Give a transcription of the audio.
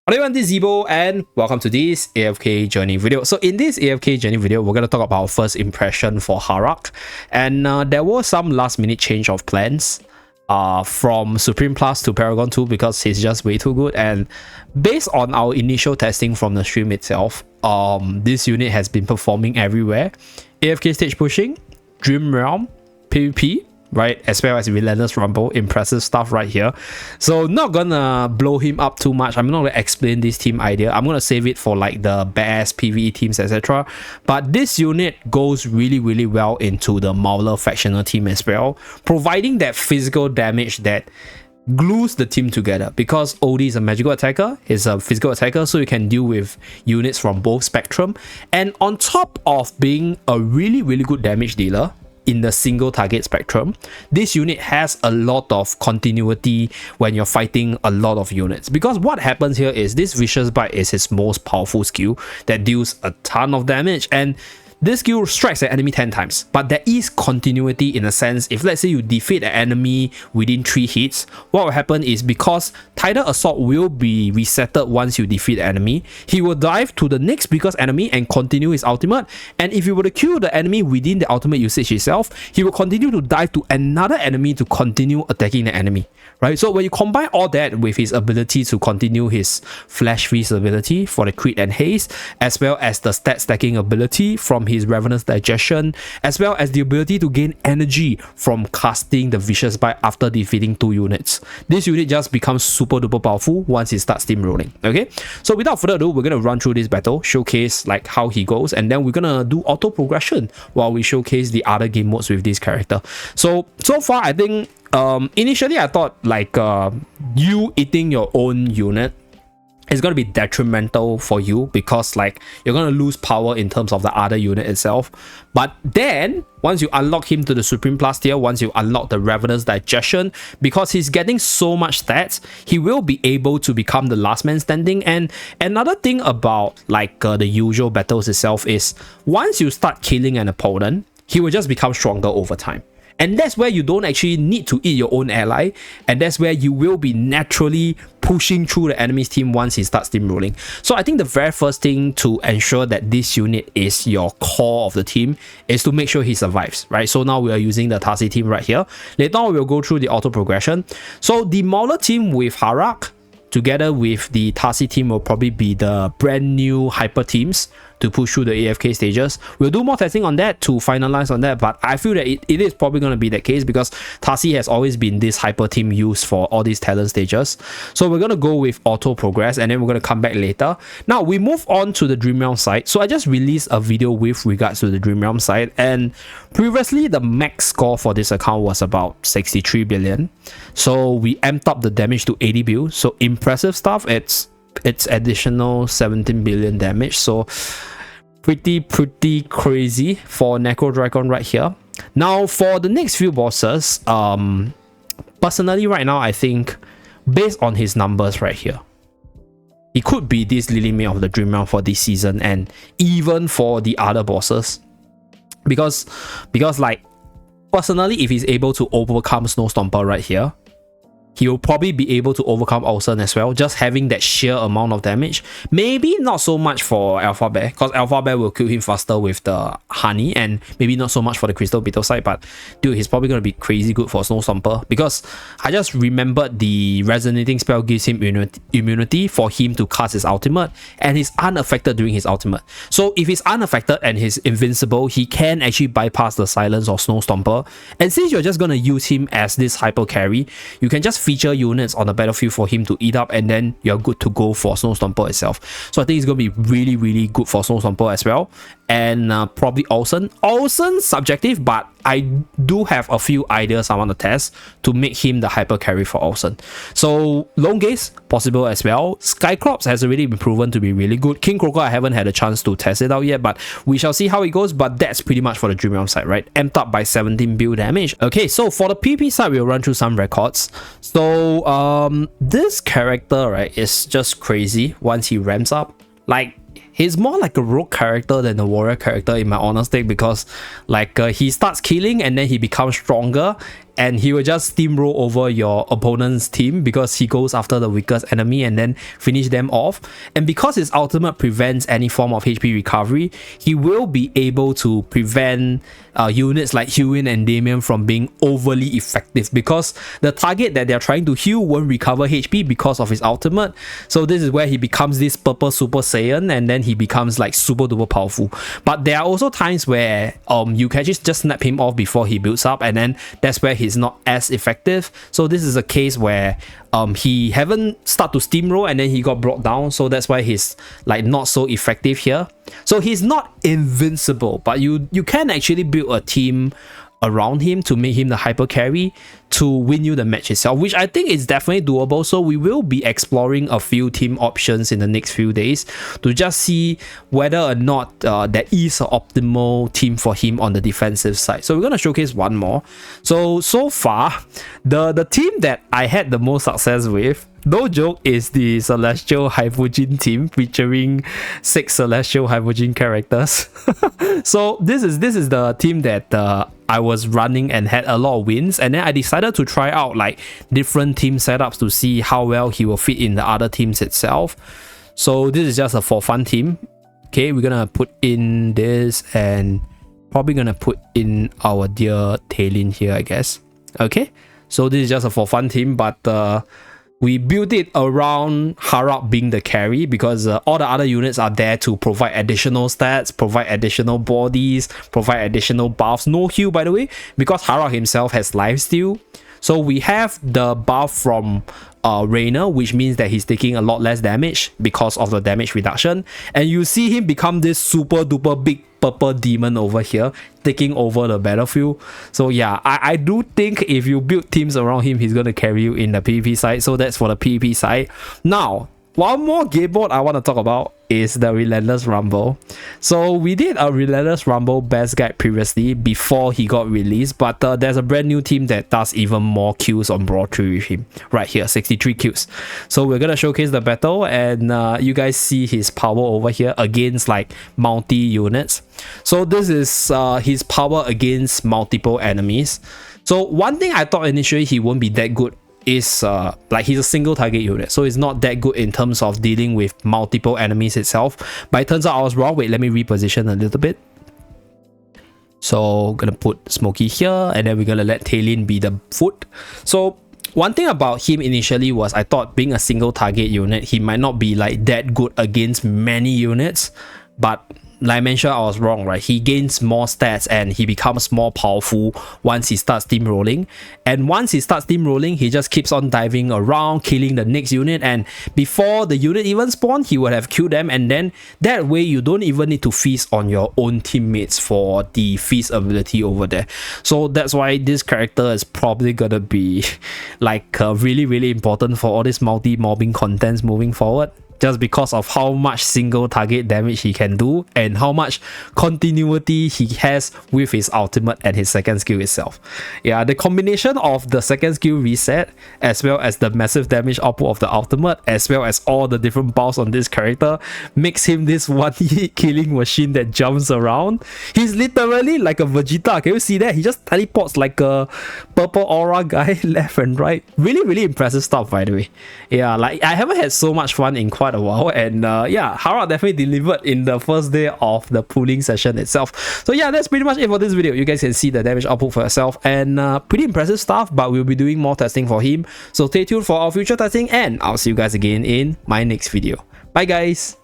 Hello everyone, this is Zeeebo and welcome to this AFK journey video. So in this AFK journey video, we're going to talk about our first impression for Harak. And there was some last minute change of plans from Supreme Plus to Paragon 2 because he's just way too good. And based on our initial testing from the stream itself, this unit has been performing everywhere. AFK stage pushing, Dream Realm, PvP, right, as well as Relentless Rumble. Impressive stuff right here. So not gonna blow him up too much. I'm not gonna explain this team idea. I'm gonna save it for like the best PvE teams, etc. But this unit goes really well into the Mauler factional team as well, providing that physical damage that glues the team together, because OD is a magical attacker, he's a physical attacker, so you can deal with units from both spectrum. And on top of being a really good damage dealer in the single target spectrum, this unit has a lot of continuity when you're fighting a lot of units, because what happens here is this Vicious Bite is his most powerful skill that deals a ton of damage, and this skill strikes an enemy 10 times, but there is continuity in a sense. If let's say you defeat an enemy within 3 hits, what will happen is, because Tidal Assault will be resetted once you defeat the enemy, he will dive to the next biggest enemy and continue his ultimate. And if you were to kill the enemy within the ultimate usage itself, he will continue to dive to another enemy to continue attacking the enemy, right? So when you combine all that with his ability to continue his Flash Freeze ability for the crit and haste, as well as the stat stacking ability from his Ravenous Digestion, as well as the ability to gain energy from casting the Vicious Bite after defeating 2 units, this unit just becomes super duper powerful once he starts steamrolling. Okay, so without further ado, we're gonna run through this battle, showcase like how he goes, and then we're gonna do auto progression while we showcase the other game modes with this character. So far I think initially I thought like you eating your own unit is going to be detrimental for you, because like you're going to lose power in terms of the other unit itself. But then once you unlock him to the Supreme Plus tier, once you unlock the Ravenous Digestion, because he's getting so much stats, he will be able to become the last man standing. And another thing about like the usual battles itself is, once you start killing an opponent, he will just become stronger over time. And that's where you don't actually need to eat your own ally, and that's where you will be naturally pushing through the enemy's team once he starts steamrolling. So I think the very first thing to ensure that this unit is your core of the team is to make sure he survives, right? So now we are using the Tasi team right here. Later on we'll go through the auto progression. So the Mauler team with Harak together with the Tasi team will probably be the brand new hyper teams to push through the AFK stages. We'll do more testing on that to finalize on that, but I feel that it is probably going to be that case, because Tasi has always been this hyper team used for all these talent stages. So we're going to go with auto progress, and then we're going to come back later. Now we move on to the Dream Realm side. So I just released a video with regards to the Dream Realm side, and previously the max score for this account was about 63 billion. So we amped up the damage to 80 bill. So impressive stuff. It's additional 17 billion damage. So pretty crazy for Necro Dragon right here. Now for the next few bosses, personally right now I think, based on his numbers right here, he could be this Lily May of the Dream Realm for this season, and even for the other bosses, because like personally, if he's able to overcome Snow Stomper right here, he will probably be able to overcome Olsen as well, just having that sheer amount of damage. Maybe not so much for Alpha Bear, because Alpha Bear will kill him faster with the honey, and maybe not so much for the Crystal Beetle side, but dude, he's probably going to be crazy good for Snow Stomper, because I just remembered the Resonating spell gives him immunity for him to cast his ultimate, and he's unaffected during his ultimate. So if he's unaffected and he's invincible, he can actually bypass the silence of Snow Stomper. And since you're just going to use him as this hyper carry, you can just feature units on the battlefield for him to eat up, and then you're good to go for Snow Stomper itself. So I think it's going to be really good for Snow Stomper as well. And probably Olsen subjective, but I do have a few ideas I want to test to make him the hyper carry for Olsen. So Lone Gaze possible as well. Skyclops has already been proven to be really good. King Croco I haven't had a chance to test it out yet, but we shall see how it goes. But that's pretty much for the Dream Realm side, right? Amped up by 17 bill damage. Okay, so for the PP side, we'll run through some records. So this character, right, is just crazy once he ramps up. Like, he's more like a rogue character than a warrior character in my honest take, because like he starts killing and then he becomes stronger, and he will just steamroll over your opponent's team because he goes after the weakest enemy and then finish them off. And because his ultimate prevents any form of HP recovery, he will be able to prevent units like Hewin and Damien from being overly effective, because the target that they're trying to heal won't recover HP because of his ultimate. So this is where he becomes this purple Super Saiyan, and then he becomes like super duper powerful. But there are also times where you can just snap him off before he builds up, and then that's where he's not as effective. So this is a case where he haven't start to steamroll and then he got brought down, so that's why he's like not so effective here. So he's not invincible, but you can actually build a team around him to make him the hyper carry to win you the match itself, which I think is definitely doable. So we will be exploring a few team options in the next few days to just see whether or not there is an optimal team for him on the defensive side. So we're going to showcase one more. So far, the team that I had the most success with, no joke, is the Celestial Hypogean team featuring 6 Celestial Hypogean characters. So this is the team that I was running and had a lot of wins, and then I decided to try out like different team setups to see how well he will fit in the other teams itself. So this is just a for fun team. Okay, we're gonna put in this and probably gonna put in our dear Tailin here, I guess. Okay, so this is just a for fun team, but we built it around Harak being the carry, because all the other units are there to provide additional stats, provide additional bodies, provide additional buffs. No heal, by the way, because Harak himself has lifesteal. So we have the buff from Rainer, which means that he's taking a lot less damage because of the damage reduction. And you see him become this super duper big purple demon over here, taking over the battlefield. So yeah, I do think if you build teams around him, he's going to carry you in the PvP side. So that's for the PvP side. Now, one more game mode I want to talk about is the Relentless Rumble. So we did a Relentless Rumble best guide previously before he got released, but there's a brand new team that does even more kills on Brawl 3 with him. Right here, 63 kills. So we're gonna showcase the battle, and you guys see his power over here against like multi units. So this is his power against multiple enemies. So one thing I thought initially he won't be that good is like he's a single target unit, so it's not that good in terms of dealing with multiple enemies itself. But it turns out I was wrong. Wait, let me reposition a little bit. So gonna put Smokey here, and then we're gonna let Tailin be the foot. So one thing about him initially was I thought being a single target unit, he might not be like that good against many units, but like I mentioned, I was wrong, right? He gains more stats and he becomes more powerful once he starts steamrolling. And once he starts steamrolling, he just keeps on diving around, killing the next unit. And before the unit even spawn, he would have killed them. And then that way, you don't even need to feast on your own teammates for the feast ability over there. So that's why this character is probably gonna be like really, really important for all this multi-mobbing contents moving forward, just because of how much single target damage he can do and how much continuity he has with his ultimate and his second skill itself. Yeah, the combination of the second skill reset as well as the massive damage output of the ultimate as well as all the different buffs on this character makes him this one-hit killing machine that jumps around. He's literally like a Vegeta. Can you see that? He just teleports like a purple aura guy left and right. Really, really impressive stuff, by the way. Yeah, like I haven't had so much fun in quite a while, and yeah, Harak definitely delivered in the first day of the pooling session itself. So yeah, that's pretty much it for this video. You guys can see the damage output for yourself, and pretty impressive stuff, but we'll be doing more testing for him, so stay tuned for our future testing, and I'll see you guys again in my next video. Bye guys.